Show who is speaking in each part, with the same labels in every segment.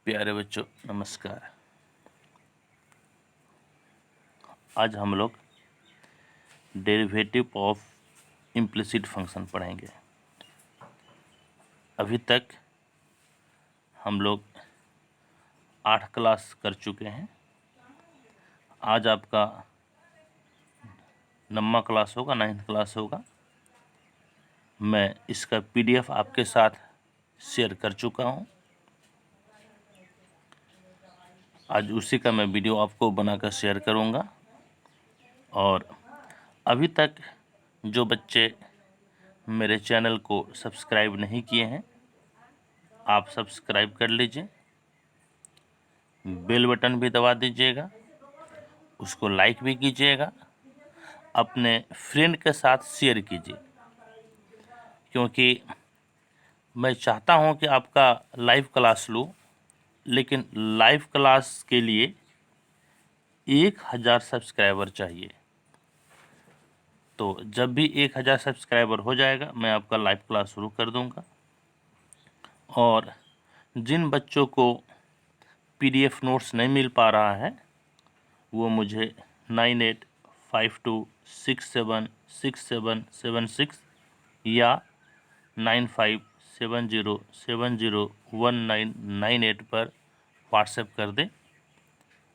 Speaker 1: प्यारे बच्चों नमस्कार। आज हम लोग डेरिवेटिव ऑफ इम्प्लिसिट फंक्शन पढ़ेंगे। अभी तक हम लोग 8 क्लास कर चुके हैं। आज आपका 9वां क्लास होगा, 9th क्लास होगा। मैं इसका PDF आपके साथ शेयर कर चुका हूं। आज उसी का मैं वीडियो आपको बनाकर शेयर करूंगा। और अभी तक जो बच्चे मेरे चैनल को सब्सक्राइब नहीं किए हैं, आप सब्सक्राइब कर लीजिए, बेल बटन भी दबा दीजिएगा, उसको लाइक भी कीजिएगा, अपने फ्रेंड के साथ शेयर कीजिए, क्योंकि मैं चाहता हूं कि आपका लाइव क्लास लूं, लेकिन लाइव क्लास के लिए 1000 सब्सक्राइबर चाहिए। तो जब भी 1000 सब्सक्राइबर हो जाएगा मैं आपका लाइव क्लास शुरू कर दूंगा। और जिन बच्चों को PDF नोट्स नहीं मिल पा रहा है वो मुझे 9852676776 या 9570701998 पर व्हाट्सएप कर दें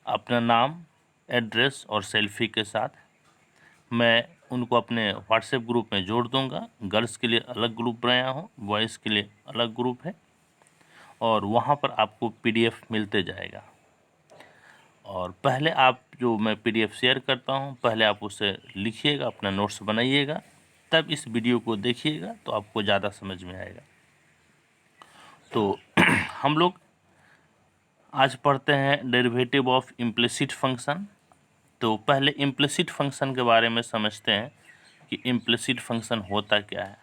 Speaker 1: अपना नाम, एड्रेस और सेल्फी के साथ। मैं उनको अपने व्हाट्सएप ग्रुप में जोड़ दूंगा। गर्ल्स के लिए अलग ग्रुप बनाया हूँ, बॉयज़ के लिए अलग ग्रुप है, और वहाँ पर आपको PDF मिलते जाएगा। और पहले आप जो मैं PDF शेयर करता हूँ, पहले आप उसे लिखिएगा, अपना नोट्स बनाइएगा, तब इस वीडियो को देखिएगा तो आपको ज़्यादा समझ में आएगा। तो हम लोग आज पढ़ते हैं डेरिवेटिव ऑफ इम्प्लिसिट फंक्शन। तो पहले इम्प्लिसिट फंक्शन के बारे में समझते हैं कि इम्प्लिसिट फंक्शन होता क्या है।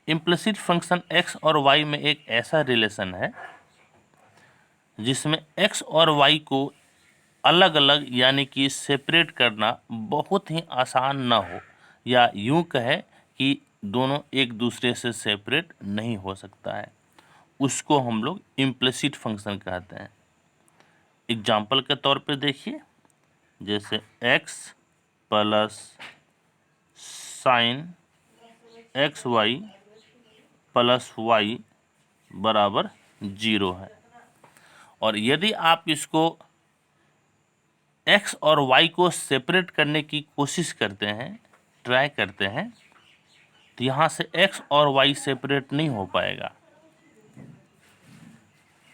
Speaker 1: इम्प्लिसिट फंक्शन x और y में एक ऐसा रिलेशन है जिसमें x और y को अलग अलग यानी कि सेपरेट करना बहुत ही आसान ना हो, या यूं कहे कि दोनों एक दूसरे से सेपरेट नहीं हो सकता है, उसको हम लोग इम्प्लिसिट फंक्शन कहते हैं। एग्जाम्पल के तौर पे देखिए, जैसे x plus sign XY plus y बराबर 0 है। और यदि आप इसको x और y को सेपरेट करने की कोशिश करते हैं, ट्राई करते हैं, तो यहाँ से x और y सेपरेट नहीं हो पाएगा।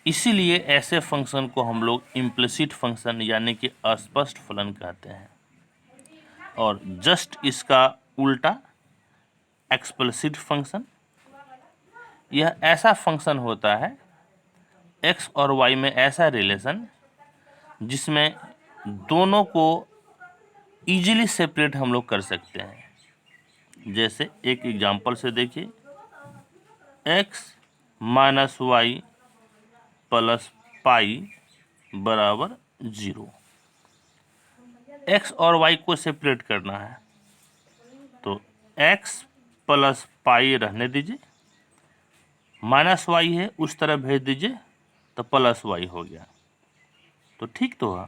Speaker 1: इसीलिए ऐसे फंक्शन को हम लोग इम्प्लिसिट फंक्शन यानी कि अस्पष्ट फलन कहते हैं। और जस्ट इसका उल्टा एक्सप्लिसिट फंक्शन, यह ऐसा फंक्शन होता है x और y में ऐसा रिलेशन जिसमें दोनों को इजीली सेपरेट हम लोग कर सकते हैं। जैसे एक एग्जांपल से देखिए, x minus y plus pi बराबर 0। x और y को सेपरेट करना है तो x प्लस पाई रहने दीजिए, माइनस वाई है उस तरफ भेज दीजिए तो प्लस वाई हो गया। तो ठीक तो है,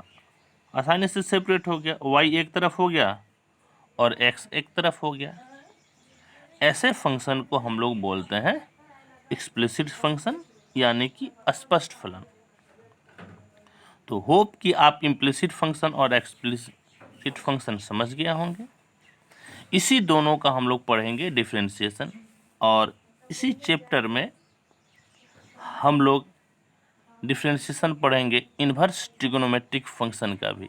Speaker 1: आसानी से सेपरेट हो गया, y एक तरफ हो गया और x एक तरफ हो गया। ऐसे फंक्शन को हम लोग बोलते हैं एक्सप्लिसिट फंक्शन यानी कि अस्पष्ट फलन। तो होप कि आप इम्प्लिसिट फंक्शन और एक्सप्लिसिट फंक्शन समझ गया होंगे। इसी दोनों का हम लोग पढ़ेंगे डिफरेंशिएशन, और इसी चैप्टर में हम लोग डिफरेंशिएशन पढ़ेंगे इन्वर्स ट्रिगोनोमेट्रिक फंक्शन का भी।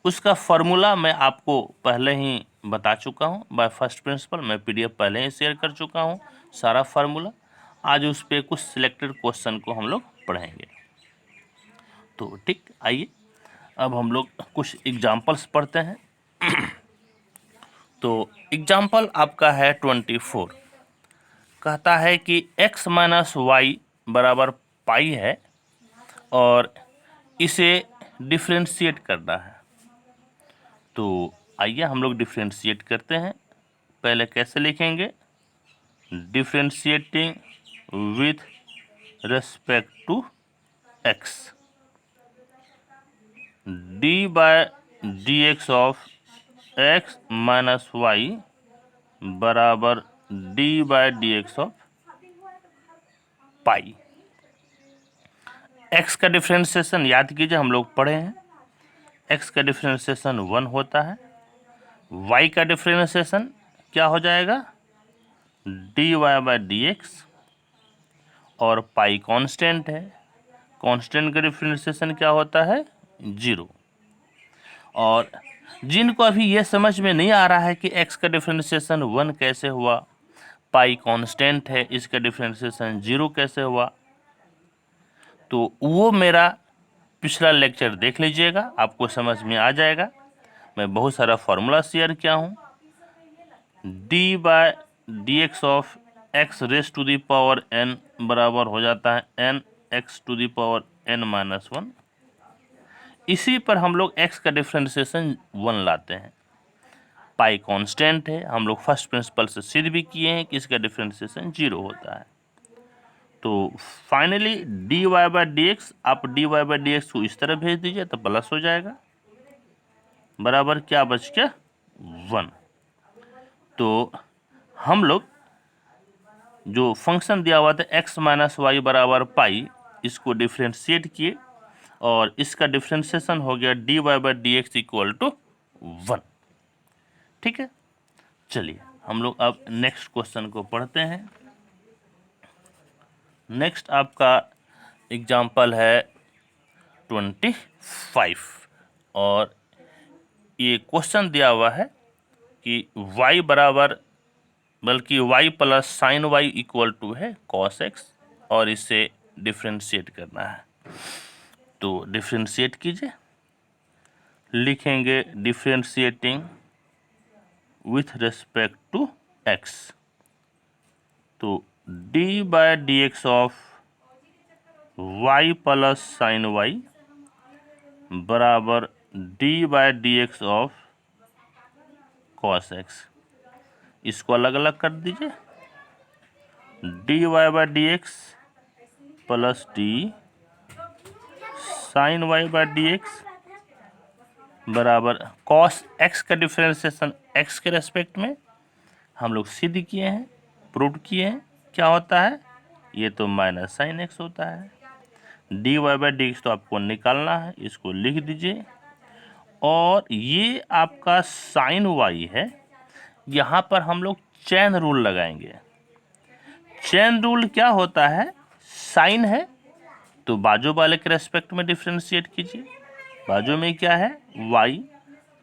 Speaker 1: उसका फॉर्मूला मैं आपको पहले ही बता चुका हूँ बाय फर्स्ट प्रिंसिपल, मैं PDF पहले ही शेयर कर चुका हूँ सारा फार्मूला। आज उस पर कुछ सिलेक्टेड क्वेश्चन को हम लोग पढ़ेंगे। तो ठीक, आइए अब हम लोग कुछ एग्जाम्पल्स पढ़ते हैं। तो एग्जाम्पल आपका है 24। कहता है कि x माइनस वाई बराबर पाई है और इसे डिफ्रेंशिएट करना है। तो आइए हम लोग डिफ्रेंशिएट करते हैं। पहले कैसे लिखेंगे, differentiating with respect to x, d by d x of x minus y बराबर d by d x of pi. X का डिफ्रेंशिएशन याद कीजिए, हम लोग पढ़े हैं, एक्स का डिफ्रेंशिएशन 1 होता है, वाई का डिफ्रेंशिएशन क्या हो जाएगा, d Y by D x, और पाई कांस्टेंट है, कांस्टेंट का डिफ्रेंशिएशन क्या होता है, 0। और जिनको अभी ये समझ में नहीं आ रहा है कि एक्स का डिफ्रेंशिएशन 1 कैसे हुआ, पाई कांस्टेंट है, इसका डिफ्रेंशिएशन 0 कैसे हुआ, तो वो मेरा पिछला लेक्चर देख लीजिएगा, आपको समझ में आ जाएगा। मैं बहुत सारा फॉर्मूला शेयर किया हूँ। D by d x of x raise to the power n बराबर हो जाता है n x to the power n minus 1। इसी पर हम लोग x का डिफ्रेंशिएशन 1 लाते हैं, पाई कांस्टेंट है, हम लोग फर्स्ट प्रिंसिपल से सिद्ध भी किए हैं कि इसका डिफ्रेंशिएशन 0 होता है। तो finally d Y by D x, आप D Y by D x को इस तरह भेज दीजिए तो प्लस हो जाएगा, बराबर क्या बच गया, 1। तो हम लोग जो फंक्शन दिया हुआ था x माइनस वाई बराबर पाई, इसको डिफ्रेंशिएट किए और इसका डिफ्रेंशिएशन हो गया d Y by D x equal to 1। ठीक है, चलिए हम लोग अब नेक्स्ट क्वेश्चन को पढ़ते हैं। नेक्स्ट आपका एग्जाम्पल है 25 और ये क्वेश्चन दिया हुआ है कि y बराबर, बल्कि y plus sine y equal to है कॉस एक्स, और इसे डिफ्रेंशिएट करना है। तो डिफ्रेंशिएट कीजिए, लिखेंगे differentiating with respect to x, तो d by d x of y plus sine y बराबर d by d x of cos x. इसको अलग अलग कर दीजिए, d Y by D x plus d sine y by D x बराबर cos x का differentiation x के respect में हम लोग सिद्ध किए हैं, प्रूव किए हैं, क्या होता है, ये तो माइनस साइन एक्स होता है। D Y by D x तो आपको निकालना है, इसको लिख दीजिए, और ये आपका साइन वाई है, यहाँ पर हम लोग चेन रूल लगाएंगे। चेन रूल क्या होता है, साइन है तो बाजू वाले के रेस्पेक्ट में डिफ्रेंशिएट कीजिए, बाजू में क्या है y,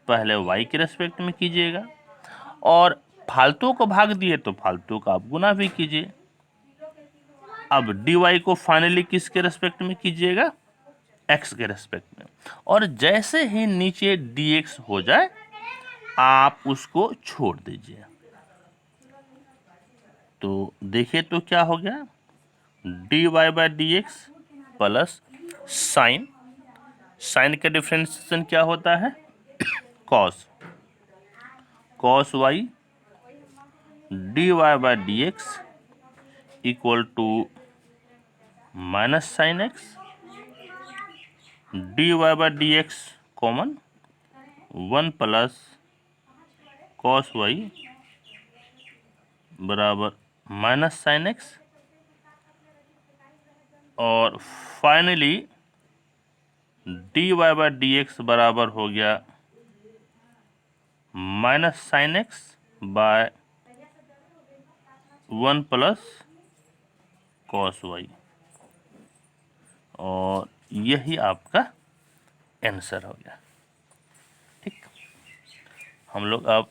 Speaker 1: पहले y के रेस्पेक्ट में कीजिएगा, और फालतू को भाग दिए तो फालतू का आप गुना भी कीजिए। अब dy को फाइनली किसके रेस्पेक्ट में कीजिएगा, x के रेस्पेक्ट में, और जैसे ही नीचे dx हो जाए आप उसको छोड़ दीजिए। तो देखिए तो क्या हो गया, d Y by D x plus sine, sine का डिफ्रेंशिएशन क्या होता है, cos, cos y d Y by D x equal to minus sine x, d Y by D x common 1 plus cos y बराबर minus sine x, और finally d Y by D x बराबर हो गया minus sine x by 1 plus cos y, और यही आपका answer हो गया। ठीक, हम लोग अब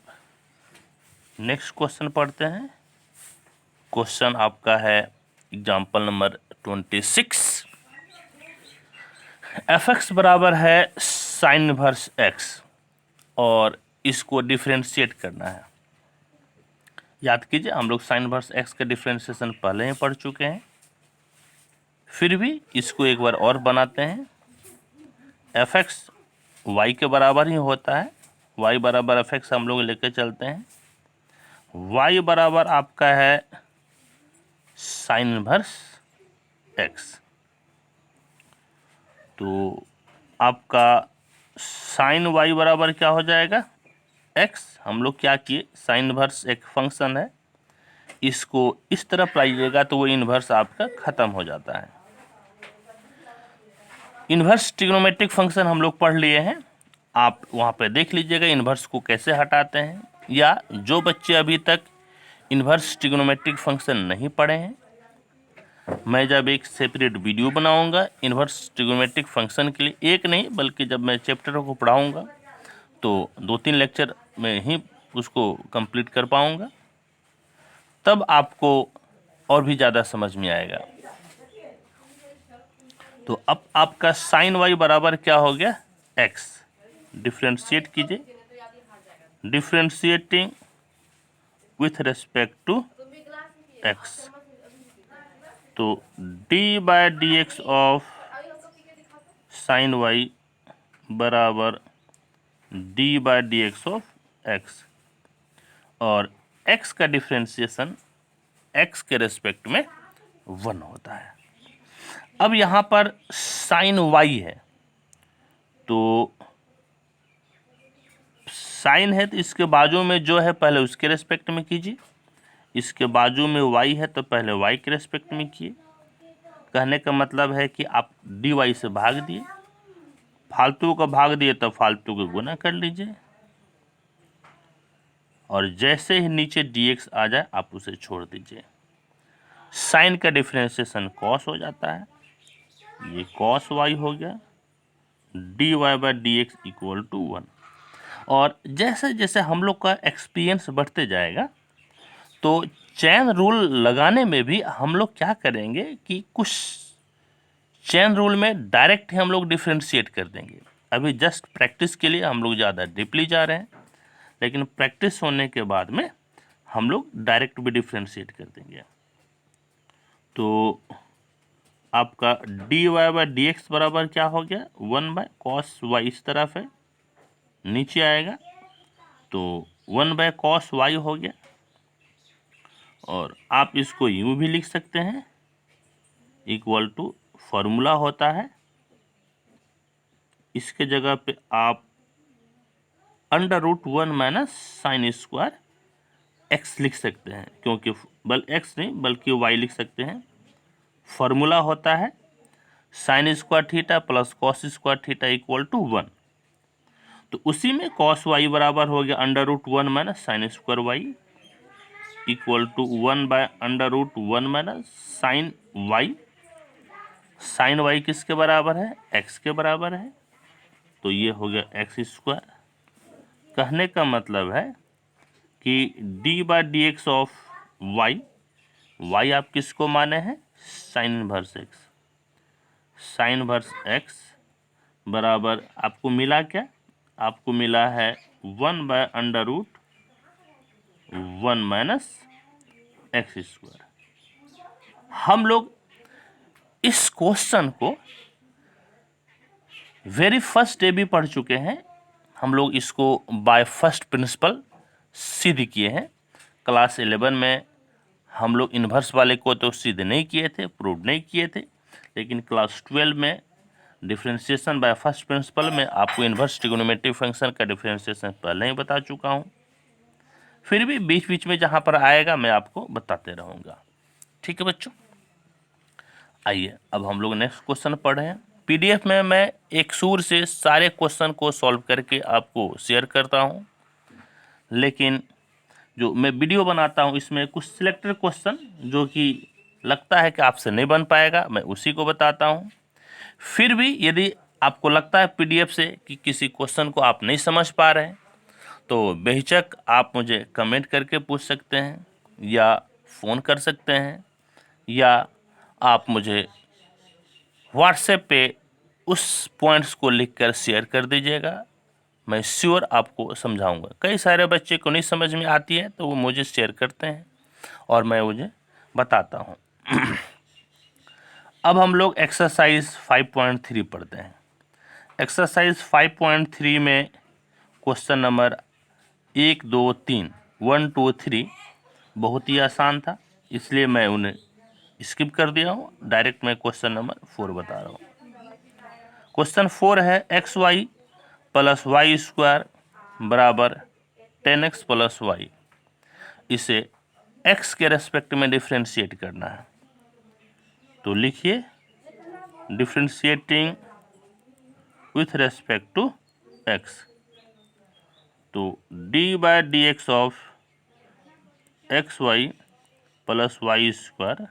Speaker 1: नेक्स्ट क्वेश्चन पढ़ते हैं। क्वेश्चन आपका है एग्जाम्पल नंबर 26। एफ एक्स बराबर है साइन इनवर्स एक्स और इसको डिफ्रेंशिएट करना है। याद कीजिए, हम लोग साइन इनवर्स एक्स का डिफ्रेंशिएशन पहले ही पढ़ चुके हैं, फिर भी इसको एक बार और बनाते हैं। एफ एक्स वाई के बराबर ही होता है, वाई बराबर एफ एक्स हम लोग लेके चलते हैं। वाई बराबर आपका है साइन इनवर्स एक्स। तो आपका साइन वाई बराबर क्या हो जाएगा, एक्स। हम लोग क्या किए, साइन इनवर्स एक फंक्शन है, इसको इस तरफ लाइएगा तो वो इन्वर्स आपका खत्म हो जाता है। इन्वर्स ट्रिग्नोमेट्रिक फंक्शन हम लोग पढ़ लिए हैं, आप वहाँ पे देख लीजिएगा इन्वर्स को कैसे हटाते हैं। या जो बच्चे अभी तक इन्वर्स ट्रिग्नोमेट्रिक फंक्शन नहीं पढ़े हैं, मैं जब एक सेपरेट वीडियो बनाऊंगा इन्वर्स ट्रिग्नोमेट्रिक फंक्शन के लिए, एक नहीं बल्कि जब मैं चैप्टर को पढ़ाऊंगा तो 2-3 लेक्चर में ही उसको कंप्लीट कर पाऊंगा, तब आपको और भी ज़्यादा समझ में आएगा। तो अब आपका साइन वाई बराबर क्या हो गया, एक्स। डिफ्रेंशिएट कीजिए, differentiating with respect to x, तो d by d x of sine y बराबर d by d x of x, और एक्स का डिफ्रेंशिएशन एक्स के रेस्पेक्ट में 1 होता है। अब यहाँ पर साइन वाई है, तो साइन है तो इसके बाजू में जो है पहले उसके रेस्पेक्ट में कीजिए, इसके बाजू में वाई है तो पहले वाई के रेस्पेक्ट में किए। कहने का मतलब है कि आप डी वाई से भाग दिए, फालतू का भाग दिए तो फालतू को गुना कर लीजिए, और जैसे ही नीचे डी एक्स आ जाए आप उसे छोड़ दीजिए। साइन का डिफ्रेंशिएशन कॉस हो जाता है, ये कॉस वाई हो गया, d Y by D x equal to 1। और जैसे जैसे हम लोग का एक्सपीरियंस बढ़ते जाएगा तो चेन रूल लगाने में भी हम लोग क्या करेंगे कि कुछ चेन रूल में डायरेक्ट ही हम लोग डिफ्रेंशिएट कर देंगे। अभी जस्ट प्रैक्टिस के लिए हम लोग ज़्यादा डीपली जा रहे हैं, लेकिन प्रैक्टिस होने के बाद में हम लोग डायरेक्ट भी डिफ्रेंशिएट कर देंगे। तो आपका d Y by D x बराबर क्या हो गया, 1 बाय कॉस वाई, इस तरफ है नीचे आएगा तो 1 बाय कॉस वाई हो गया। और आप इसको यूं भी लिख सकते हैं, इक्वल टू फॉर्मूला होता है, इसके जगह पे आप √1 माइनस साइन स्क्वायर एक्स लिख सकते हैं, क्योंकि एक्स नहीं बल्कि वाई लिख सकते हैं। फॉर्मूला होता है sine square theta plus cos square theta equal to 1। तो उसी में कॉस वाई बराबर हो गया √1 minus sine square y equal to 1 by √1 minus sine y. Sine y किसके बराबर है, एक्स के बराबर है, तो ये हो गया एक्स स्क्वायर। कहने का मतलब है कि d by d x of y, y आप किसको माने हैं, sine inverse x, sine inverse x बराबर आपको मिला क्या, आपको मिला है 1 बाय √1 माइनस एक्स स्क्वायर। हम लोग इस क्वेश्चन को वेरी फर्स्ट डे भी पढ़ चुके हैं, हम लोग इसको बाय फर्स्ट प्रिंसिपल सिद्ध किए हैं। क्लास 11 में हम लोग इन्वर्स वाले को तो सिद्ध नहीं किए थे, प्रूव नहीं किए थे, लेकिन क्लास 12 में डिफरेंशिएशन बाय फर्स्ट प्रिंसिपल में आपको इन्वर्स ट्रिग्नोमेट्रिक फंक्शन का डिफरेंशिएशन पहले ही बता चुका हूँ। फिर भी बीच बीच में जहाँ पर आएगा मैं आपको बताते रहूँगा। ठीक है बच्चों, आइए अब हम लोग नेक्स्ट क्वेश्चन पढ़ रहे हैं। पीडीएफ में मैं एक सूर से सारे क्वेश्चन को सॉल्व करके आपको शेयर करता हूँ, लेकिन जो मैं वीडियो बनाता हूँ इसमें कुछ सिलेक्टेड क्वेश्चन जो कि लगता है कि आपसे नहीं बन पाएगा, मैं उसी को बताता हूँ। फिर भी यदि आपको लगता है पीडीएफ से कि किसी क्वेश्चन को आप नहीं समझ पा रहे हैं तो बेहिचक आप मुझे कमेंट करके पूछ सकते हैं, या फ़ोन कर सकते हैं, या आप मुझे व्हाट्सएप पे उस पॉइंट्स को लिखकर शेयर कर दीजिएगा, मैं श्योर आपको समझाऊंगा। कई सारे बच्चे को नहीं समझ में आती है तो वो मुझे शेयर करते हैं और मैं मुझे बताता हूँ। अब हम लोग एक्सरसाइज 5.3 पढ़ते हैं। एक्सरसाइज 5.3 में क्वेश्चन नंबर 1, 2, 3 1, 2, 3 बहुत ही आसान था, इसलिए मैं उन्हें स्किप कर दिया हूँ, डायरेक्ट मैं क्वेश्चन नंबर 4 बता रहा हूँ। क्वेश्चन 4 है x y plus y square बराबर 10x प्लस वाई। इसे x के रेस्पेक्ट में डिफ्रेंशिएट करना है। तो लिखिए differentiating with respect to x। तो d by d x of x y plus y square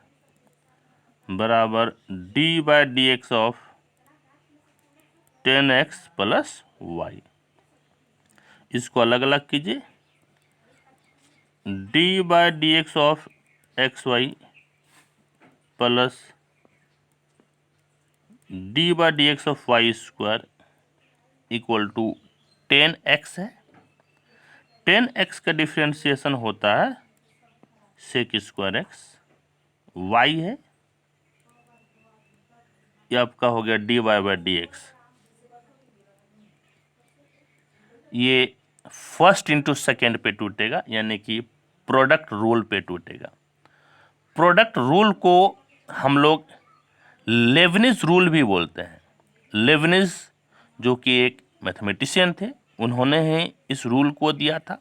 Speaker 1: बराबर d by d x of 10x plus y. इसको अलग अलग कीजिए। d by d x of x y plus d by d x of y square equal to 10x है। 10x का differentiation होता है सेक square x. Y है, ये आपका हो गया d Y by D x. ये फर्स्ट इंटू सेकेंड पे टूटेगा, यानी कि प्रोडक्ट रूल पे टूटेगा। प्रोडक्ट रूल को हम लोग लेबनिज रूल भी बोलते हैं। लेबनिज जो कि एक मैथमेटिशियन थे, उन्होंने ही इस रूल को दिया था।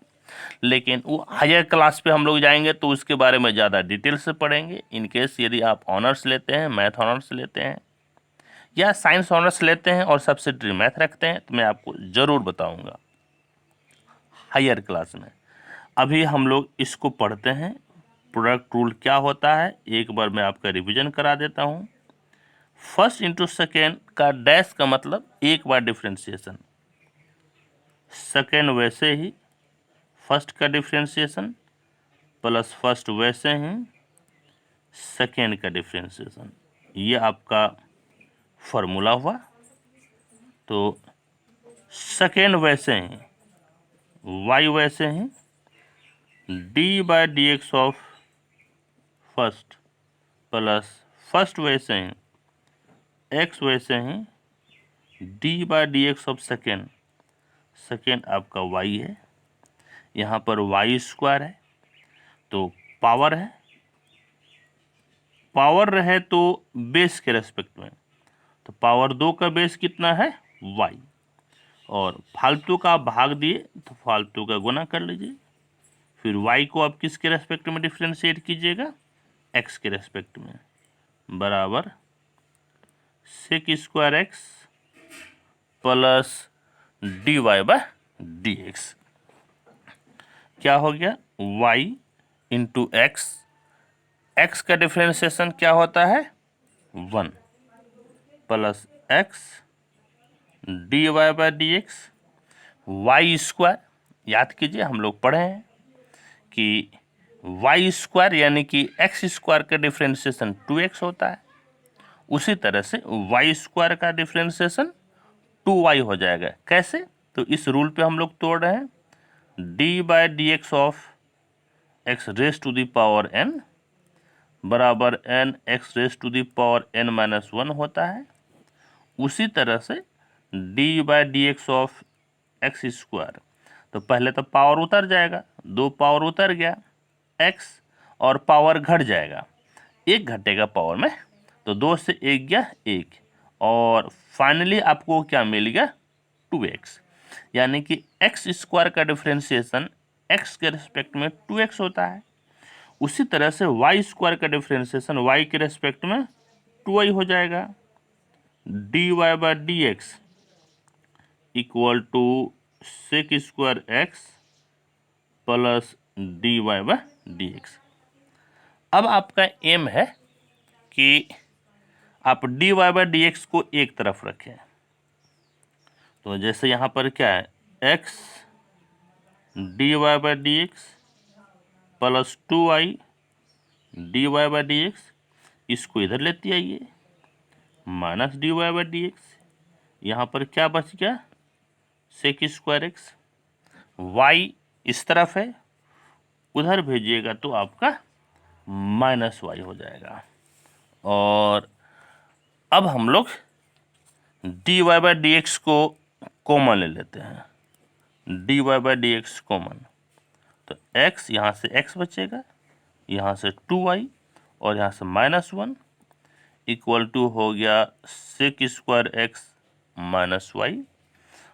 Speaker 1: लेकिन वो हायर क्लास पे हम लोग जाएंगे तो उसके बारे में ज़्यादा डिटेल से पढ़ेंगे। इनकेस यदि आप ऑनर्स लेते हैं, मैथ ऑनर्स लेते हैं या साइंस ऑनर्स लेते हैं और सब्सिडरी मैथ रखते हैं, तो मैं आपको ज़रूर बताऊंगा हायर क्लास में। अभी हम लोग इसको पढ़ते हैं, प्रोडक्ट रूल क्या होता है एक बार मैं आपका रिवीजन करा देता हूँ। फर्स्ट इंटू सेकेंड का डैश का मतलब एक बार डिफ्रेंशिएशन, सेकेंड वैसे ही फर्स्ट का डिफ्रेंशिएशन प्लस फर्स्ट वैसे ही सेकेंड का डिफ्रेंशिएशन। ये आपका फॉर्मूला हुआ। तो सेकेंड वैसे ही, वाई वैसे ही, d by d x of first plus first वैसे ही, एक्स वैसे ही, d by d x of second. Second आपका वाई है, यहाँ पर वाई स्क्वायर है तो पावर है, पावर रहे तो बेस के रेस्पेक्ट में, तो पावर 2 का बेस कितना है वाई, और फालतू का आप भाग दिए तो फालतू का गुना कर लीजिए। फिर y को आप किसके रेस्पेक्ट में डिफ्रेंशिएट कीजिएगा, x के रेस्पेक्ट में, बराबर sec square x plus d y by d x. क्या हो गया y इंटू एक्स, एक्स का डिफ्रेंशिएशन क्या होता है 1 plus x d y by d x. Y square याद कीजिए, हम लोग पढ़े हैं कि वाई स्क्वायर यानी कि एक्स स्क्वायर का डिफ्रेंशिएशन 2x होता है। उसी तरह से वाई स्क्वायर का डिफ्रेंशिएशन 2y हो जाएगा। कैसे, तो इस रूल पे हम लोग तोड़ रहे हैं, d by d x of x raise to the power n बराबर n x raise to the power n minus 1 होता है। उसी तरह से d by d x of x square, तो पहले तो पावर उतर जाएगा, 2 पावर उतर गया x, और पावर घट जाएगा, 1 घटेगा पावर में, तो 2 से 1 गया 1, और फाइनली आपको क्या मिल गया 2x। यानी कि एक्स स्क्वायर का डिफ्रेंशिएशन x के रिस्पेक्ट में 2x होता है। उसी तरह से वाई स्क्वायर का डिफ्रेंशिएशन y के रिस्पेक्ट में 2y हो जाएगा। D Y by D x equal to sec square x plus d Y by D x. अब आपका एम है कि आप D Y by D x को एक तरफ रखें। तो जैसे यहाँ पर क्या है, x d Y by D x plus 2y d Y by D x, इसको इधर लेते आइए, minus d Y by D x. यहाँ पर क्या बच गया सेक स्क्वायर एक्स, वाई इस तरफ है, उधर भेजिएगा तो आपका माइनस वाई हो जाएगा। और अब हम लोग d Y by D x को कॉमन ले लेते हैं, d Y by D x common, तो x यहाँ से x बचेगा, यहाँ से 2y, और यहाँ से -1 इक्वल टू हो गया sec square x minus y.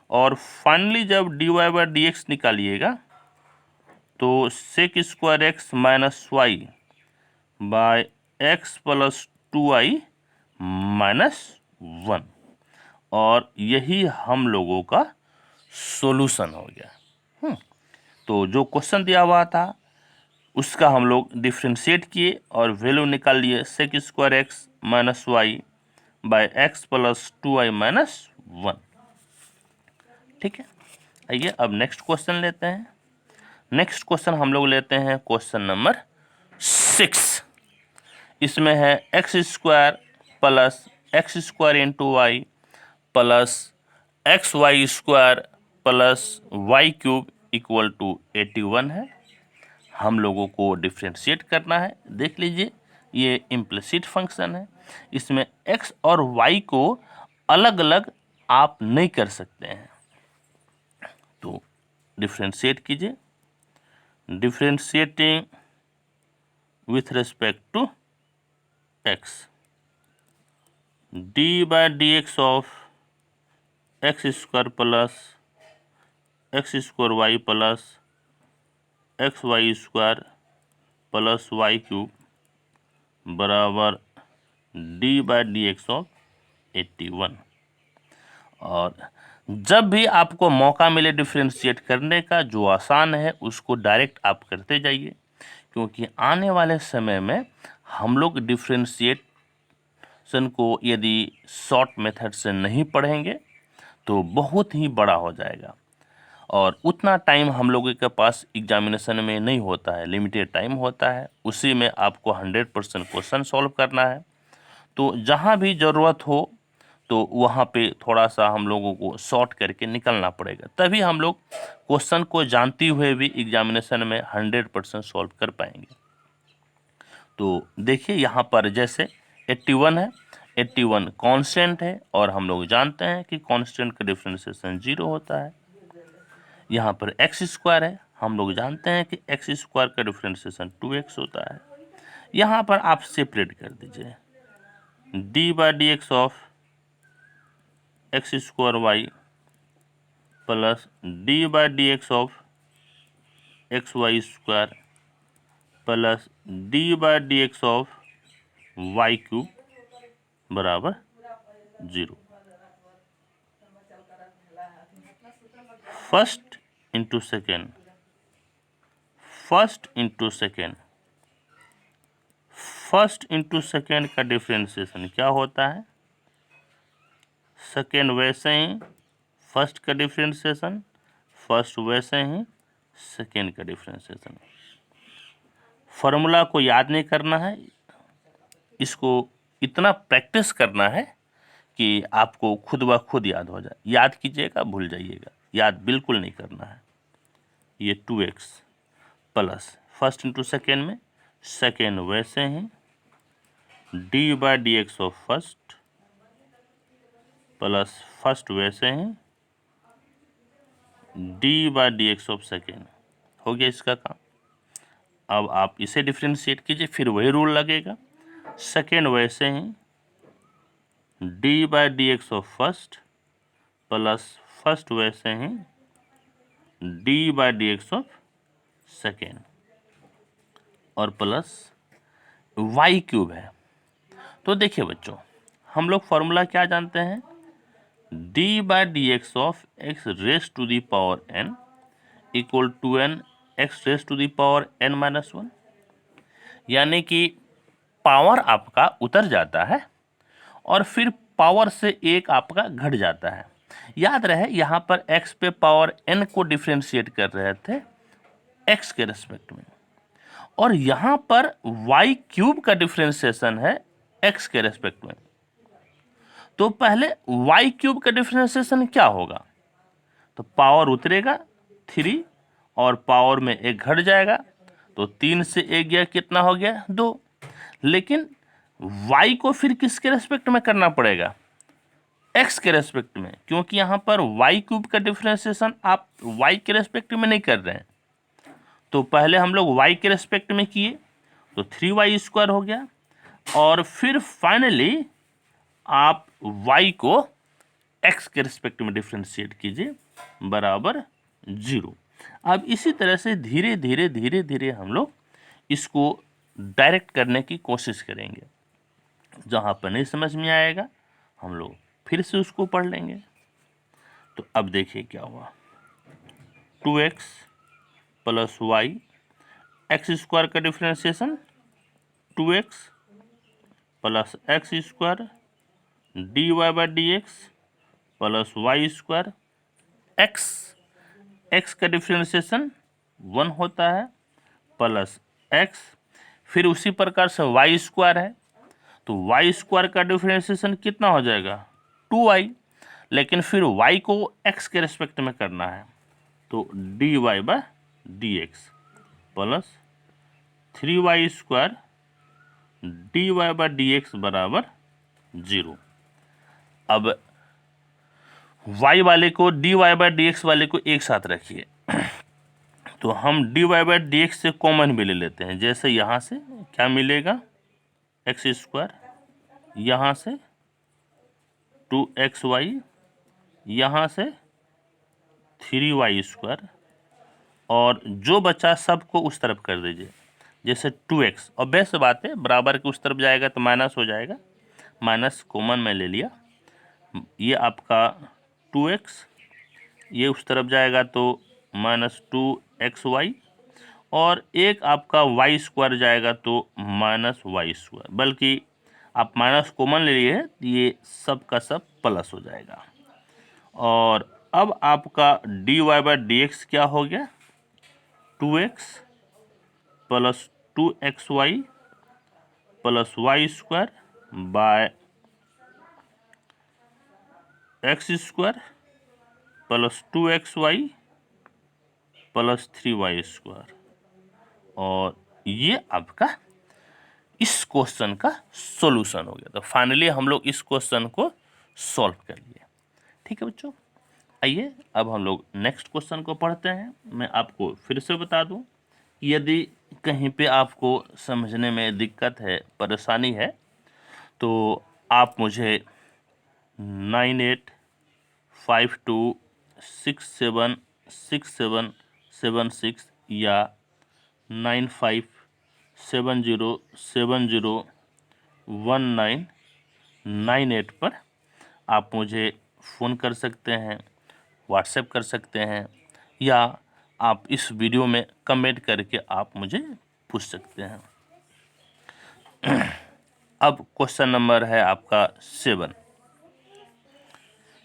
Speaker 1: और फाइनली जब dy बाई डी एक्स निकालिएगा तो sec square x minus y by x plus 2i minus 1, और यही हम लोगों का सॉल्यूशन हो गया। तो जो क्वेश्चन दिया हुआ था उसका हम लोग डिफ्रेंशिएट किए और वैल्यू निकाल लिए sec square x minus y by x plus 2i minus 1। ठीक है, आइए अब नेक्स्ट क्वेश्चन लेते हैं। नेक्स्ट क्वेश्चन हम लोग लेते हैं क्वेश्चन नंबर 6। इसमें है x square plus x square into y plus x y square plus y cube equal to 81 है। हम लोगों को डिफ्रेंशिएट करना है। देख लीजिए ये इम्प्लिसिट फंक्शन है, इसमें x और y को अलग अलग आप नहीं कर सकते हैं। तो डिफ्रेंशिएट कीजिए, differentiating with respect to x, d by D x of x square plus x square y plus x y square plus y cube बराबर d by D x of 81। और जब भी आपको मौका मिले डिफ्रेंशिएट करने का, जो आसान है उसको डायरेक्ट आप करते जाइए, क्योंकि आने वाले समय में हम लोग डिफ्रेंशिएशन को यदि शॉर्ट मेथड से नहीं पढ़ेंगे तो बहुत ही बड़ा हो जाएगा, और उतना टाइम हम लोगों के पास एग्जामिनेशन में नहीं होता है, लिमिटेड टाइम होता है। उसी में आपको 100% क्वेश्चन सॉल्व करना है। तो जहाँ भी ज़रूरत हो तो वहाँ पे थोड़ा सा हम लोगों को शॉर्ट करके निकलना पड़ेगा, तभी हम लोग क्वेश्चन को जानते हुए भी एग्जामिनेशन में 100% सॉल्व कर पाएंगे। तो देखिए यहाँ पर जैसे 81 है, 81 कांस्टेंट है और हम लोग जानते हैं कि कांस्टेंट का डिफरेंशिएशन 0 होता है। यहाँ पर एक्स स्क्वायर है, हम लोग जानते हैं कि एक्स स्क्वायर का डिफरेंशिएशन 2x होता है। यहाँ पर आप सेपरेट कर दीजिए, d by D x of x square y plus d by D x of x y square plus d by D x of y cube बराबर 0। First into second, first into second, first into second का differentiation क्या होता है? Second वैसे ही first का differentiation, first वैसे ही सेकेंड का डिफरेंशिएशन। फार्मूला को याद नहीं करना है, इसको इतना प्रैक्टिस करना है कि आपको खुद ब खुद याद हो जाए। याद कीजिएगा, भूल जाइएगा, याद बिल्कुल नहीं करना है। ये 2x plus first into second में सेकेंड वैसे ही d by D x of first plus first वैसे ही d by D x of second. हो गया इसका काम। अब आप इसे डिफ्रेंशिएट कीजिए, फिर वही रूल लगेगा, सेकेंड वैसे ही d by D x of first plus first वैसे ही d by D x of second और प्लस वाई क्यूब है। तो देखिए बच्चों, हम लोग फॉर्मूला क्या जानते हैं? D by D x of x raise to the power n equal to n x raise to the power n minus 1। यानी कि पावर आपका उतर जाता है और फिर पावर से एक आपका घट जाता है। याद रहे यहाँ पर x पे पावर n को डिफ्रेंशिएट कर रहे थे x के रेस्पेक्ट में, और यहाँ पर y क्यूब का डिफ्रेंशिएशन है x के रेस्पेक्ट में। तो पहले y क्यूब का डिफ्रेंशिएशन क्या होगा? तो पावर उतरेगा 3 और पावर में एक घट जाएगा, तो 3 से 1 गया, कितना हो गया? 2। लेकिन y को फिर किसके रेस्पेक्ट में करना पड़ेगा? x के रेस्पेक्ट में, क्योंकि यहाँ पर y क्यूब का डिफ्रेंशिएशन आप y के रेस्पेक्ट में नहीं कर रहे हैं। तो पहले हम लोग y के रेस्पेक्ट में किए तो 3y स्क्वायर हो गया, और फिर फाइनली आप y को x के रिस्पेक्ट में डिफ्रेंशिएट कीजिए बराबर 0। अब इसी तरह से धीरे धीरे धीरे धीरे हम लोग इसको डायरेक्ट करने की कोशिश करेंगे। जहाँ पर नहीं समझ में आएगा हम लोग फिर से उसको पढ़ लेंगे। तो अब देखिए क्या हुआ, 2x plus y, x square का differentiation 2x plus x square d Y by D x plus y square, x का डिफ्रेंशिएशन 1 होता है प्लस एक्स, फिर उसी प्रकार से वाई स्क्वायर है तो वाई स्क्वायर का डिफ्रेंशिएशन कितना हो जाएगा 2y, लेकिन फिर y को x के रिस्पेक्ट में करना है तो d Y by D x plus 3y square d Y by D x बराबर 0। अब y वाले को d Y by D x वाले को एक साथ रखिए तो हम d Y by D x से कॉमन भी ले लेते हैं। जैसे यहाँ से क्या मिलेगा एक्स स्क्वायर, यहाँ से 2xy, यहाँ से 3y स्क्वायर, और जो बचा सबको उस तरफ कर दीजिए जैसे 2x, और बेस्ट बात है बराबर के उस तरफ जाएगा तो माइनस हो जाएगा, माइनस कॉमन में ले लिया, ये आपका 2x, ये उस तरफ जाएगा तो माइनस 2xy, और एक आपका y स्क्वायर जाएगा तो माइनस वाई स्क्वायर, बल्कि आप माइनस कॉमन ले लिए ये सब का सब प्लस हो जाएगा। और अब आपका d Y by D x क्या हो गया 2x plus 2xy plus y square by x square plus 2xy plus 3y square, और ये आपका इस क्वेश्चन का सॉल्यूशन हो गया। तो फाइनली हम लोग इस क्वेश्चन को सॉल्व कर लिए। ठीक है बच्चों, आइए अब हम लोग नेक्स्ट क्वेश्चन को पढ़ते हैं। मैं आपको फिर से बता दूं, यदि कहीं पे आपको समझने में दिक्कत है, परेशानी है, तो आप मुझे 9852676776 या 9570701998 पर आप मुझे फ़ोन कर सकते हैं, व्हाट्सएप कर सकते हैं, या आप इस वीडियो में कमेंट करके आप मुझे पूछ सकते हैं। अब क्वेश्चन नंबर है आपका 7,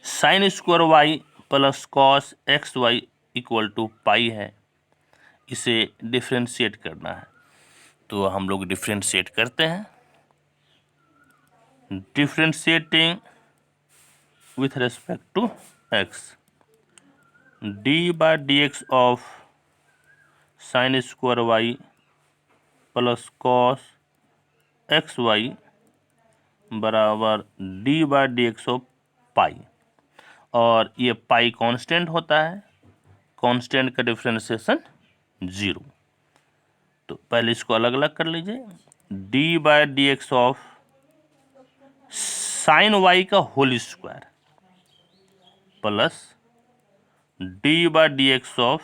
Speaker 1: sine square y plus cos x y equal to pi है, इसे डिफ्रेंशिएट करना है। तो हम लोग डिफ्रेंशिएट करते हैं। Differentiating with respect to x, d by D x of sine square y plus cos x y बराबर d by D x of pi, और ये पाई कांस्टेंट होता है, कांस्टेंट का डिफ्रेंशिएशन 0। तो पहले इसको अलग अलग कर लीजिए, d by D x of sine y का whole square plus d by D x of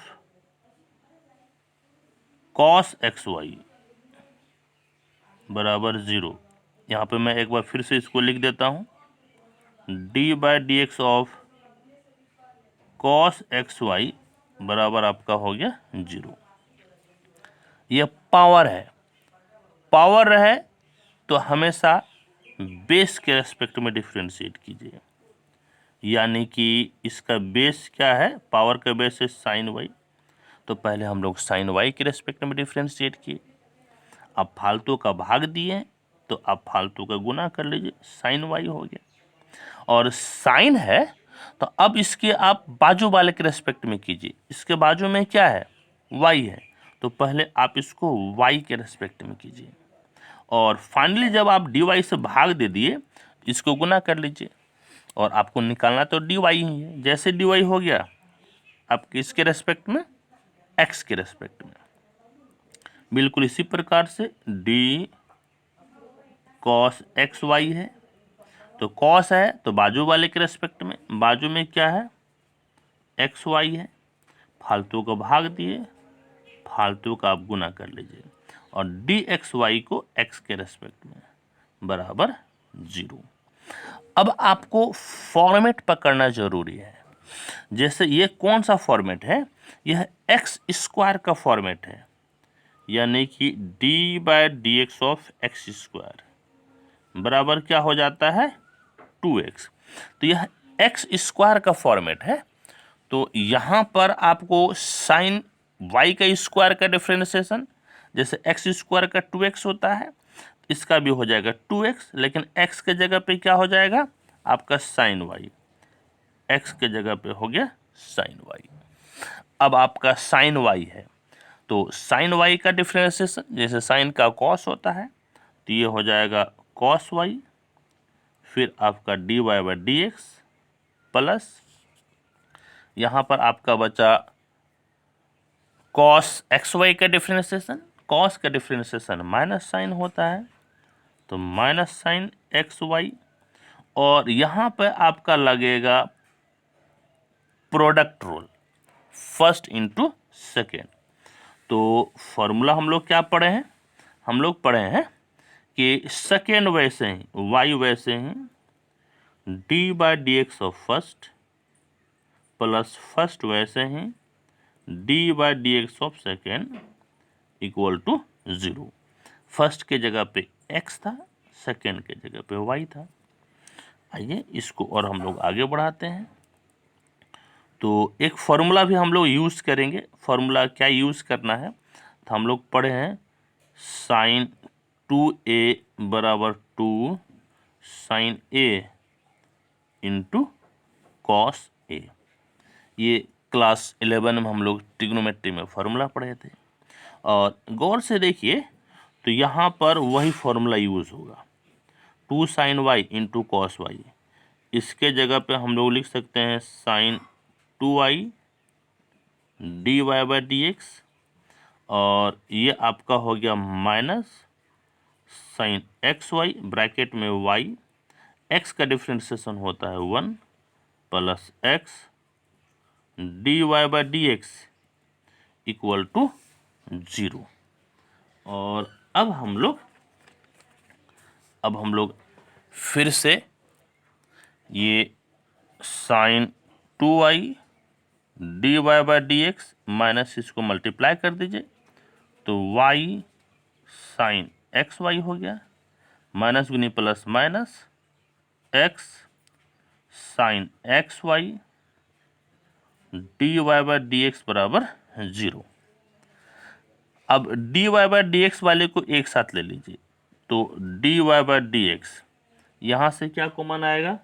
Speaker 1: cos x y बराबर 0। यहाँ पे मैं एक बार फिर से इसको लिख देता हूँ, d by D x of cos x y बराबर आपका हो गया 0। यह पावर है, पावर है तो हमेशा बेस के रेस्पेक्ट में डिफ्रेंशिएट कीजिए, यानी कि इसका बेस क्या है, पावर का बेस है साइन वाई, तो पहले हम लोग साइन वाई के रेस्पेक्ट में डिफ्रेंशिएट किए। अब फालतू का भाग दिए तो आप फालतू का गुना कर लीजिए, साइन वाई हो गया। और साइन है तो अब इसके आप बाजू वाले के रेस्पेक्ट में कीजिए, इसके बाजू में क्या है वाई है, तो पहले आप इसको वाई के रेस्पेक्ट में कीजिए, और फाइनली जब आप डी वाई से भाग दे दिए इसको गुना कर लीजिए, और आपको निकालना तो डी वाई ही है। जैसे डी वाई हो गया आप किसके रेस्पेक्ट में, एक्स के रेस्पेक्ट में, बिल्कुल इसी प्रकार से डी कॉस एक्स वाई है, तो कॉस है तो बाजू वाले के रेस्पेक्ट में, बाजू में क्या है एक्स वाई है, फालतू को भाग दिए, फालतू का आप गुना कर लीजिए, और डी एक्स वाई को एक्स के रेस्पेक्ट में बराबर 0। अब आपको फॉर्मेट पकड़ना जरूरी है। जैसे ये कौन सा फॉर्मेट है, यह एक्स स्क्वायर का फॉर्मेट है, यानी कि d by d x of x square बराबर क्या हो जाता है 2x। तो यह एक्स स्क्वायर का फॉर्मेट है, तो यहाँ पर आपको साइन y का स्क्वायर का डिफरेंशिएशन, जैसे एक्स स्क्वायर का 2x होता है, इसका भी हो जाएगा 2x, लेकिन x के जगह पे क्या हो जाएगा आपका साइन y, x के जगह पे हो गया साइन y। अब आपका साइन y है, तो साइन y का डिफरेंशिएशन, जैसे साइन का कॉस होता है, तो ये हो जाएगा कॉस y, फिर आपका d Y by D x plus यहाँ पर आपका बचा कॉस एक्स वाई का डिफरेंशिएशन, कॉस का डिफरेंशिएशन माइनस साइन होता है, तो माइनस साइन एक्स वाई, और यहाँ पे आपका लगेगा product rule, first into second. तो फॉर्मूला हम लोग क्या पढ़े हैं, हम लोग पढ़े हैं कि सेकेंड वैसे ही वाई वैसे ही d by D x of first plus first वैसे ही d by D x of second equal to 0। First के जगह पे x था, सेकेंड के जगह पे y था। आइए इसको और हम लोग आगे बढ़ाते हैं। तो एक फॉर्मूला भी हम लोग यूज़ करेंगे। फॉर्मूला क्या यूज़ करना है, तो हम लोग पढ़े हैं साइन 2a बराबर 2 sign a into cos A. ये क्लास 11 में हम लोग ट्रिग्नोमेट्री में फॉर्मूला पढ़े थे, और गौर से देखिए तो यहाँ पर वही फॉर्मूला यूज़ होगा, 2 sine y into cos y. इसके जगह पे हम लोग लिख सकते हैं sine 2i d Y by D x, और ये आपका हो गया minus sine x y bracket में y, x का डिफ्रेंसिएशन होता है 1 plus x d Y by D x equal to 0। और अब हम लोग फिर से ये sine 2i d Y by D x minus इसको मल्टीप्लाई कर दीजिए, तो y साइन एक्स वाई हो गया, माइनस गुनी plus minus x sine x y d Y by D x बराबर 0। अब d Y by D x वाले को एक साथ ले लीजिए, तो d Y by D x यहाँ से क्या कॉमन आएगा,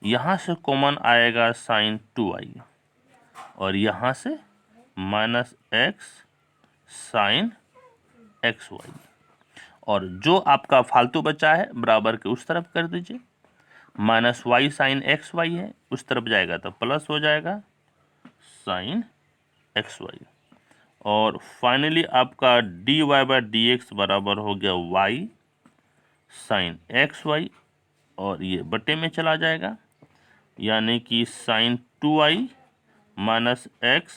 Speaker 1: यहाँ से कॉमन आएगा साइन 2i, और यहाँ से minus x sine x y, और जो आपका फालतू बचा है बराबर के उस तरफ कर दीजिए, minus y sine x y है, उस तरफ जाएगा तो प्लस हो जाएगा साइन एक्स वाई, और फाइनली आपका d Y by D x बराबर हो गया वाई साइन एक्स वाई, और ये बटे में चला जाएगा, यानी कि sine 2i minus x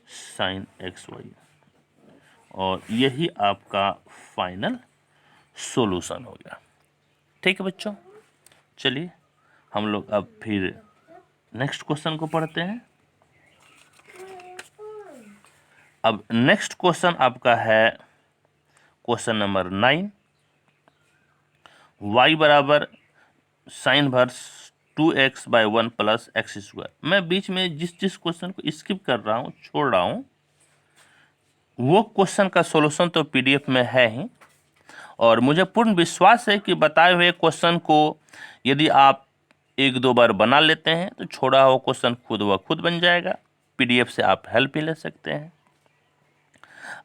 Speaker 1: sine x y, और यही आपका फाइनल सॉल्यूशन हो गया। ठीक है बच्चों, चलिए हम लोग अब फिर नेक्स्ट क्वेश्चन को पढ़ते हैं। अब नेक्स्ट क्वेश्चन आपका है क्वेश्चन नंबर 9, y बराबर sine inverse 2x by 1 plus x square. मैं बीच में जिस क्वेश्चन को स्किप कर रहा हूँ, छोड़ रहा हूँ, वो क्वेश्चन का सॉल्यूशन तो पीडीएफ में है ही, और मुझे पूर्ण विश्वास है कि बताए हुए क्वेश्चन को यदि आप एक दो बार बना लेते हैं तो छोड़ा हुआ क्वेश्चन खुद व खुद बन जाएगा। पीडीएफ से आप हेल्प भी ले सकते हैं।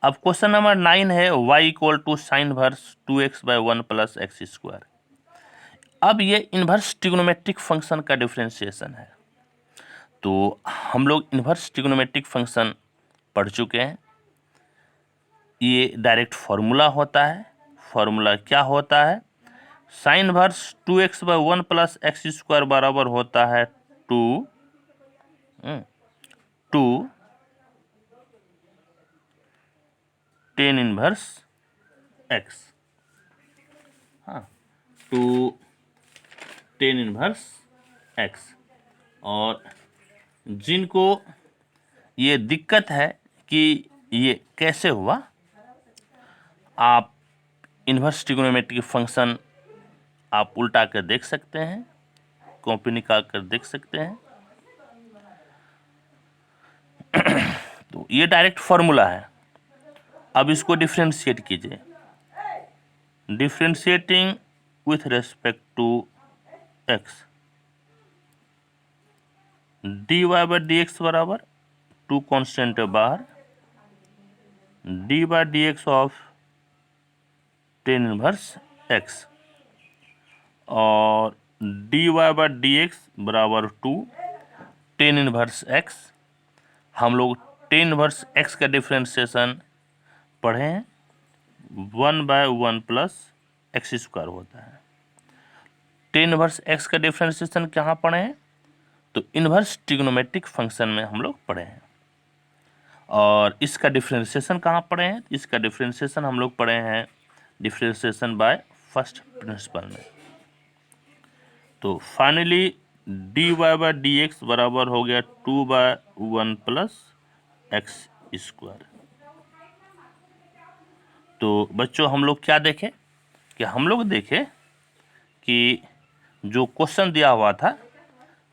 Speaker 1: अब क्वेश्चन नंबर 9 है y equal to sine inverse 2x by 1 plus x square. अब ये इन्वर्स ट्रिग्नोमेट्रिक फंक्शन का डिफरेंशिएशन है। तो हम लोग इन्वर्स ट्रिग्नोमेट्रिक फंक्शन पढ़ चुके हैं। ये डायरेक्ट फार्मूला होता है। फार्मूला क्या होता है, sign inverse 2x/1 plus x square बराबर होता है 2 tan इनवर्स x। हाँ, 2 tan इनवर्स x। और जिनको ये दिक्कत है कि ये कैसे हुआ, आप इन्वर्स ट्रिग्नोमेट्रिक फंक्शन आप उल्टा कर देख सकते हैं, कॉपी निकाल कर देख सकते हैं। तो ये डायरेक्ट फॉर्मूला है। अब इसको डिफ्रेंशिएट कीजिए। Differentiating with respect to x, dy/dx बराबर 2 कांस्टेंट है बाहर, d/dx of tan inverse x और dy/dx बराबर 2 tan इनवर्स x। हम लोग tan इनवर्स x का डिफ्रेंशिएशन पढ़े हैं, 1/1 प्लस एक्स स्क्वायर होता है। tan इनवर्स x का डिफ्रेंशिएशन कहाँ पढ़े हैं? तो इन्वर्स ट्रिग्नोमेट्रिक फंक्शन में हम लोग पढ़े हैं। और इसका डिफ्रेंशिएशन कहाँ पढ़े हैं? इसका डिफ्रेंशिएशन हम लोग पढ़े हैं डिफ्रेंशिएशन बाय फर्स्ट प्रिंसिपल में। तो फाइनली dy/dx बराबर हो गया 2/1 प्लस एक्स स्क्वायर। तो बच्चों हम लोग क्या देखें कि हम लोग देखें कि जो क्वेश्चन दिया हुआ था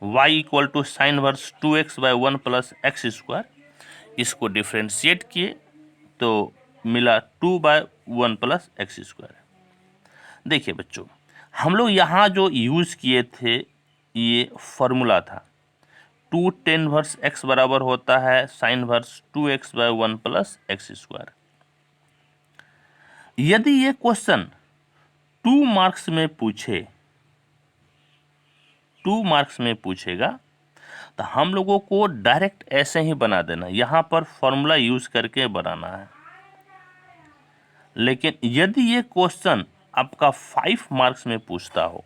Speaker 1: y equal to sine inverse 2x/1 plus x square, इसको डिफ्रेंशिएट किए तो मिला 2/1 प्लस एक्स स्क्वायर। देखिए बच्चों, हम लोग यहाँ जो यूज़ किए थे ये फॉर्मूला था 2 tan इनवर्स x बराबर होता है sign inverse 2x/1 plus x square. यदि ये क्वेश्चन 2 मार्क्स में पूछेगा तो हम लोगों को डायरेक्ट ऐसे ही बना देना, यहाँ पर फॉर्मूला यूज करके बनाना है। लेकिन यदि ये क्वेश्चन आपका 5 मार्क्स में पूछता हो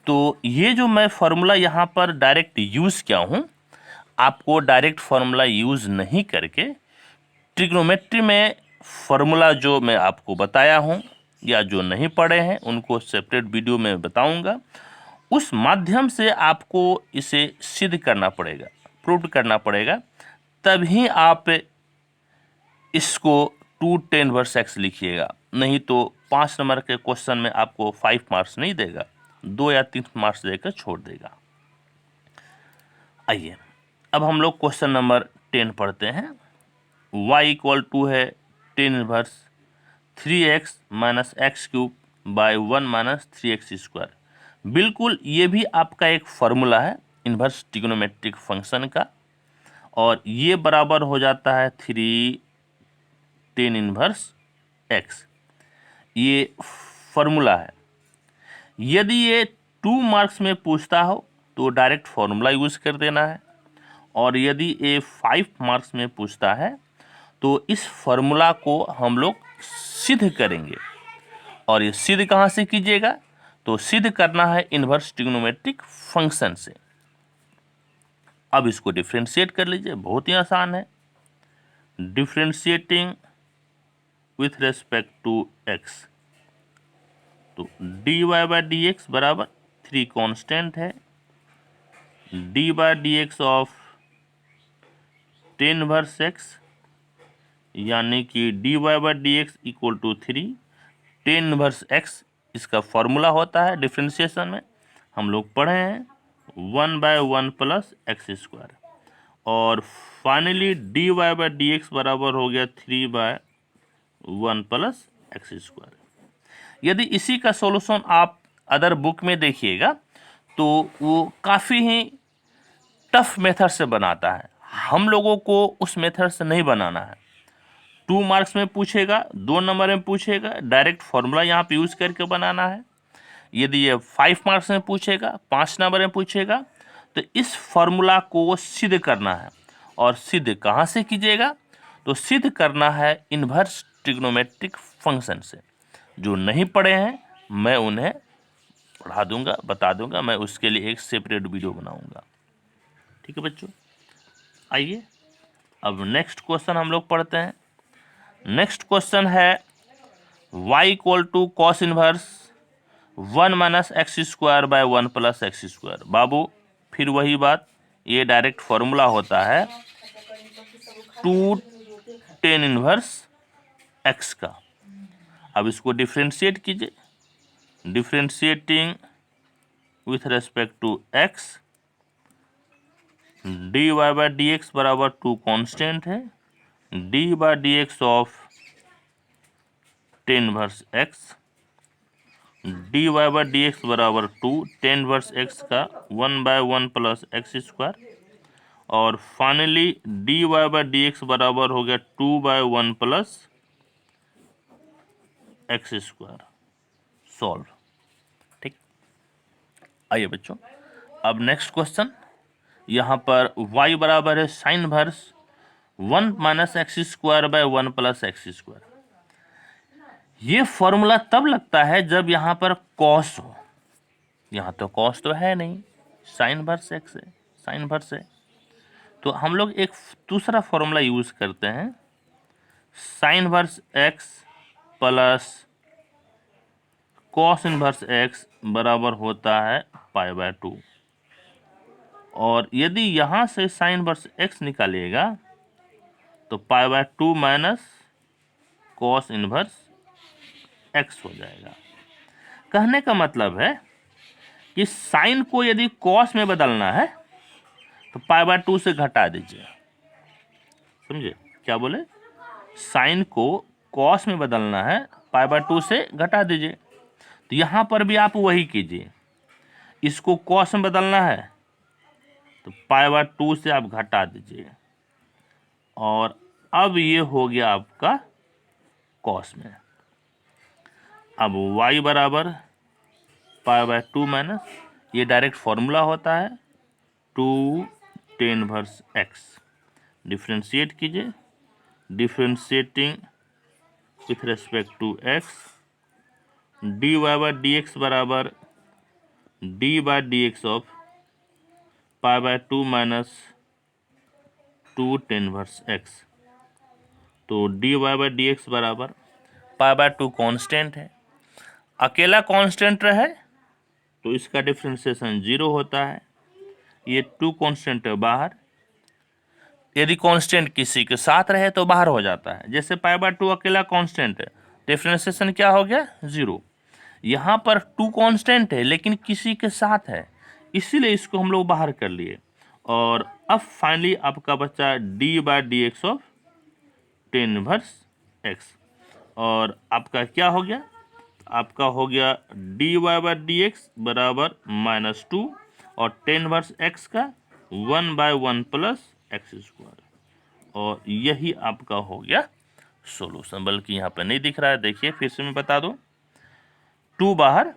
Speaker 1: तो ये जो मैं फॉर्मूला यहाँ पर डायरेक्ट यूज किया हूँ, आपको डायरेक्ट फॉर्मूला यूज नहीं करके ट्रिग्नोमेट्री में फॉर्मूला जो मैं आपको बताया हूँ या जो नहीं पढ़े हैं उनको सेपरेट वीडियो में बताऊंगा, उस माध्यम से आपको इसे सिद्ध करना पड़ेगा, प्रूव करना पड़ेगा, तभी आप इसको 2 tan इनवर्स x लिखिएगा। नहीं तो 5 नंबर के क्वेश्चन में आपको 5 मार्क्स नहीं देगा, 2 या 3 मार्क्स देकर छोड़ देगा। आइए अब हम लोग क्वेश्चन नंबर 10 पढ़ते हैं। y इक्वल टू है tan inverse 3x minus x cube by 1 minus 3x square. बिल्कुल ये भी आपका एक फॉर्मूला है इन्वर्स ट्रिग्नोमेट्रिक फंक्शन का, और ये बराबर हो जाता है 3 tan इनवर्स x। ये फॉर्मूला है। यदि ये 2 मार्क्स में पूछता हो तो डायरेक्ट फॉर्मूला यूज कर देना है, और यदि ये 5 मार्क्स में पूछता है तो इस फॉर्मूला को हम लोग सिद्ध करेंगे। और ये सिद्ध कहाँ से कीजिएगा? तो सिद्ध करना है इन्वर्स ट्रिग्नोमेट्रिक फंक्शन से। अब इसको डिफ्रेंशिएट कर लीजिए, बहुत ही आसान है। Differentiating with respect to x, तो dy/dx बराबर 3 कांस्टेंट है, d/dx of tan inverse x यानी कि dy/dx equal to 3 tan inverse x, इसका फॉर्मूला होता है डिफ्रेंशिएशन में, हम लोग पढ़े हैं 1/1 प्लस एक्स स्क्वायर। और फाइनली dy/dx बराबर हो गया 3/1 प्लस एक्स स्क्वायर। यदि इसी का सॉल्यूशन आप अदर बुक में देखिएगा तो वो काफ़ी ही टफ मेथड से बनाता है, हम लोगों को उस मेथड से नहीं बनाना है। 2 मार्क्स में पूछेगा, 2 नंबर में पूछेगा, डायरेक्ट फॉर्मूला यहाँ पे यूज करके बनाना है। यदि ये 5 मार्क्स में पूछेगा, 5 नंबर में पूछेगा, तो इस फॉर्मूला को सिद्ध करना है। और सिद्ध कहाँ से कीजिएगा? तो सिद्ध करना है इन्वर्स ट्रिग्नोमेट्रिक फंक्शन से। जो नहीं पढ़े हैं मैं उन्हें पढ़ा दूंगा, बता दूंगा, मैं उसके लिए एक सेपरेट वीडियो बनाऊंगा। ठीक है बच्चों, आइए अब नेक्स्ट क्वेश्चन हम लोग पढ़ते हैं। नेक्स्ट क्वेश्चन है y equal to cos inverse 1 minus x square by 1 plus x square. बाबू फिर वही बात, ये डायरेक्ट फॉर्मूला होता है 2 tan इनवर्स x का। अब इसको डिफ्रेंशिएट कीजिए, differentiating with respect to x, dy by d x बराबर 2 कांस्टेंट है, dy by d x of tan inverse x, dy by d x बराबर 2 tan इनवर्स x का 1 बाय 1 प्लस एक्स स्क्वायर, और finally dy by d x बराबर हो गया 2 by 1 plus x square. Solve. ठीक, आइए बच्चों अब नेक्स्ट क्वेश्चन, यहाँ पर y बराबर है sine inverse 1 minus x square by 1 plus x square. ये फॉर्मूला तब लगता है जब यहाँ पर कॉस हो, यहाँ तो कॉस तो है नहीं, साइन इनवर्स एक्स है, साइन इनवर्स है, तो हम लोग एक दूसरा फॉर्मूला यूज करते हैं, sine inverse x plus cos inverse x बराबर होता है पाई बाय 2। और यदि यहाँ से साइन इनवर्स एक्स निकालिएगा तो पाई by 2 minus cos inverse x हो जाएगा। कहने का मतलब है कि साइन को यदि कॉस में बदलना है तो पाई बाय 2 से घटा दीजिए। समझे क्या बोले? साइन को कॉस में बदलना है, पाई बाय 2 से घटा दीजिए। तो यहाँ पर भी आप वही कीजिए, इसको कॉस में बदलना है तो पाई बाय 2 से आप घटा दीजिए, और अब ये हो गया आपका कॉस में। अब y बराबर पाई बाय 2 माइनस, ये डायरेक्ट फॉर्मूला होता है 2 tan इनवर्स x। डिफ्रेंशिएट कीजिए, differentiating with respect to x, dy by d x बराबर d by d x of pi by 2 minus 2 tan inverse x। तो dy by d x बराबर pi by 2 constant है, अकेला constant रहे तो इसका differentiation 0 होता है, ये 2 कांस्टेंट है बाहर, यदि कांस्टेंट किसी के साथ रहे तो बाहर हो जाता है। जैसे पाई बाय 2 अकेला कांस्टेंट है, डिफरेंशिएशन क्या हो गया 0। यहाँ पर 2 कांस्टेंट है लेकिन किसी के साथ है, इसीलिए इसको हम लोग बाहर कर लिए। और अब फाइनली आपका बच्चा d by d x of tan inverse x, और आपका क्या हो गया? आपका हो गया d y by d x बराबर -2 और tan इनवर्स एक्स का 1 बाय 1 प्लस एक्स स्क्वायर, और यही आपका हो गया सॉल्यूशन। बल्कि यहाँ पे नहीं दिख रहा है, देखिए फिर से मैं बता दूं, 2 बाहर,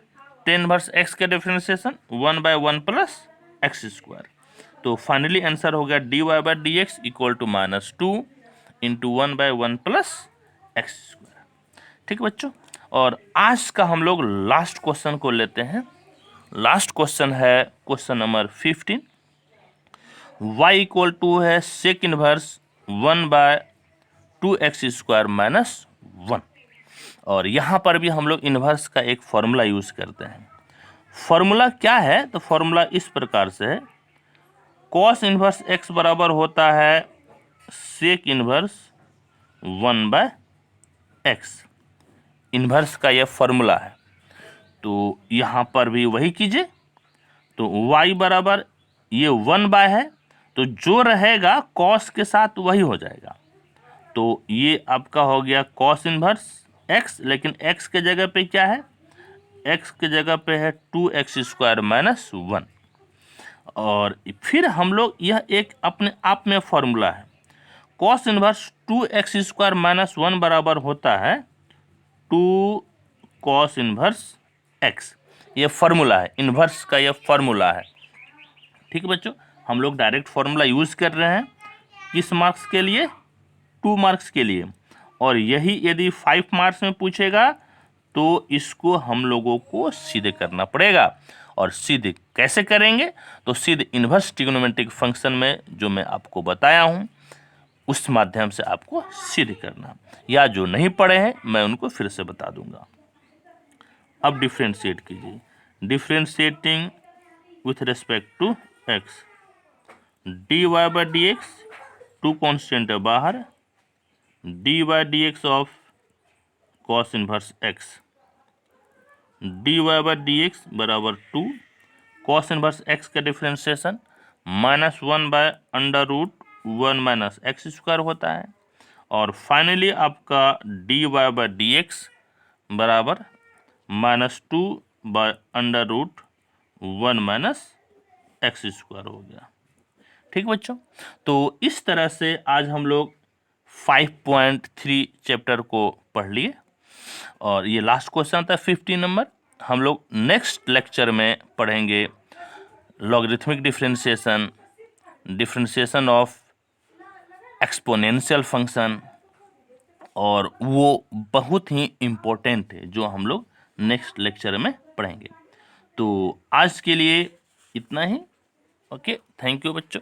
Speaker 1: tan इनवर्स एक्स का differentiation 1 by 1 plus x square. तो फाइनली आंसर हो गया d y by d x equal to -2 into 1 by 1 plus x square. ठीक बच्चों, और आज का हम लोग लास्ट क्वेश्चन को लेते हैं। लास्ट क्वेश्चन है question number 15। y equal to है sec inverse 1 by 2 x square minus 1, और यहाँ पर भी हम लोग इनवर्स का एक फॉर्मूला यूज करते हैं। फॉर्मूला क्या है? तो फॉर्मूला इस प्रकार से है, कॉस इनवर्स x बराबर होता है sec inverse 1 by x. Inverse का यह फॉर्मूला है, तो यहाँ पर भी वही कीजिए। तो y बराबर ये 1 बाय है, तो जो रहेगा कॉस के साथ वही हो जाएगा। तो ये आपका हो गया कॉस इन्वर्स x, लेकिन x के जगह पे क्या है? x के जगह पे है 2x स्क्वायर माइनस 1। और फिर हम लोग, यह एक अपने आप में फॉर्मूला है, cos inverse 2x square minus 1 बराबर होता है 2 कॉस इनवर्स x। ये फॉर्मूला है, इन्वर्स का ये फॉर्मूला है। ठीक है बच्चों, हम लोग डायरेक्ट फॉर्मूला यूज कर रहे हैं किस मार्क्स के लिए? 2 मार्क्स के लिए। और यही यदि 5 मार्क्स में पूछेगा तो इसको हम लोगों को सीधे करना पड़ेगा। और सीधे कैसे करेंगे? तो सीधे इन्वर्स ट्रिग्नोमेट्रिक फंक्शन में जो मैं आपको बताया हूँ उस माध्यम से आपको सीधे करना, या जो नहीं पढ़े हैं मैं उनको फिर से बता दूंगा। अब डिफ्रेंशिएट कीजिए। Differentiating with respect to x, d Y by D x, two constant है बाहर, d y d x of cos inverse x, d Y by D x बराबर 2 कॉस इनवर्स एक्स का differentiation -1 by under root 1 minus x square होता है। और finally आपका d Y by D x बराबर -2 by under root 1 minus x square हो गया। ठीक बच्चों, तो इस तरह से आज हम लोग 5.3 चैप्टर को पढ़ लिए और ये लास्ट क्वेश्चन था 50 नंबर। हम लोग नेक्स्ट लेक्चर में पढ़ेंगे logarithmic differentiation, differentiation of exponential function, और वो बहुत ही इम्पोर्टेंट है जो हम लोग नेक्स्ट लेक्चर में पढ़ेंगे। तो आज के लिए इतना ही। ओके, थैंक यू बच्चों।